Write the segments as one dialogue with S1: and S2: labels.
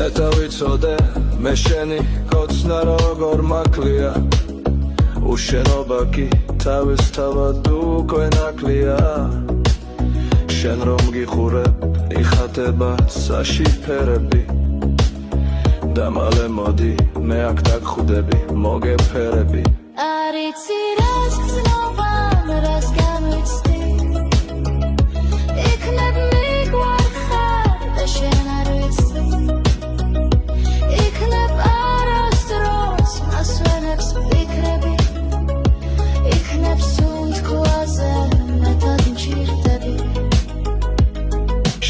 S1: ნეტა ვიცოდე მე შენი კოცნა როგორ მაკლია უშენობა კი თავისთავად უკვე ნაკლია შენ რომ გიხურებ იხატება ცაში ფერები და მალე მოდი მე აქ დაგხვდები მოგეფერები
S2: არ იცი რას გრძნობა რას განვიცდი იქნებ მიგვარხარ და შენ არ ვიცი იქნებ არასდროს მასვენებს ფიქრები იქნებ სუნთქვაზე მეტად მჭირდები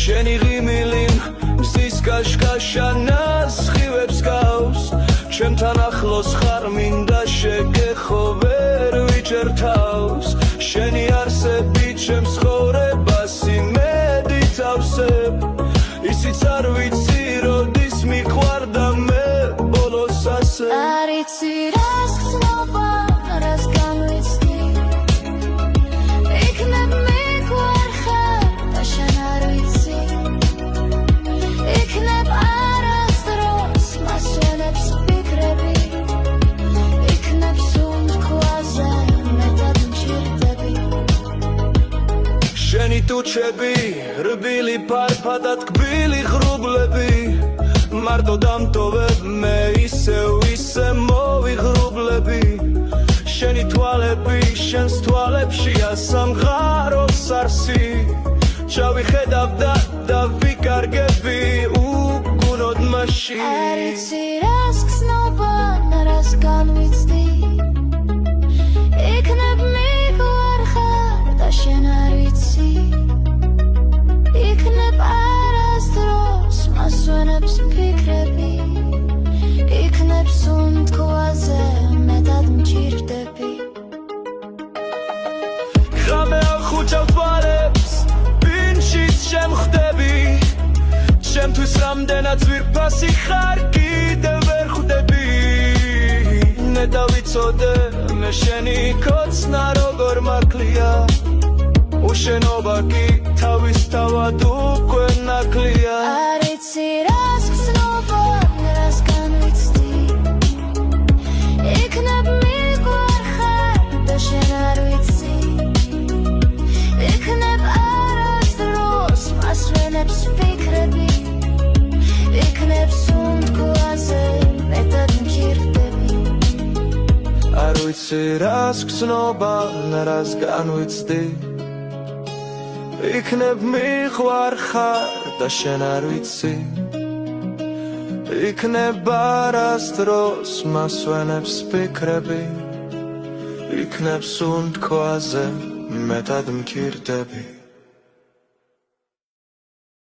S1: შენი ღიმილი მზის კაშკაშა ნასხივებს გავს ჩემთან ახლოს ხარ მინდა შეგეხო ვერ ვიჭერთავს შენი არსები ჩემს ცხოვრებას იმედით ავსებ ისიც არ ვიცი როდის მიყვარდა მე ბოლოს ასე
S2: არ იცი რას გრძნობა რას განვიცდი იქნებ მიგვარხარ და შენ არ ვიცი იქნებ არასდროს მასვენებს ფიქრები იქნებ სუნთქვაზე მეტად მჭირდები
S1: შენი ტუჩები რბილი ფარფადად კბილი ღრუბლები მარტო დამტოვებ მე ისე მოვიღრუბლები შენი თვალები შენს თვალებშია სამღაროს არსი ჩავიხედავ და ვიკარგები უგუნოდ მასში
S2: არ იცი რას გრძნობა რას განვიცდი იქნებ მიგვარხარ და შენ არ ვიცი იქნებ არასდროს მასვენებს ფიქრები იქნებ სუნთქვაზე მეტად მჭირდები
S1: ხამე ახუჭავ თვალებს ბინშიც შემხვდები ჩემთვის რამდენად ძვირფასი ხარ კიდევ ვერ ხვდები ნეტა ვიცოდე მე შენი კოცნა როგორ მაკლია უშენობა კი თავისთავად უკვე ნაკლია
S2: არ იცი რას გრძნობა რას განვიცდი იქნებ მიგვარხარ და შენ არ ვიცი იქნებ არასდროს მასვენებს ფიქრები იქნებ სუნთქვაზე მეტად მჭირდები
S1: არ ვიცი რას გრძნობა რას განვიცდი იქნებ მიყვარხარ და შენ არ ვიცი იქნებ არასდროს მასვენებს ფიქრები იქნებ სუნთქვაზე მეტად მჭირდები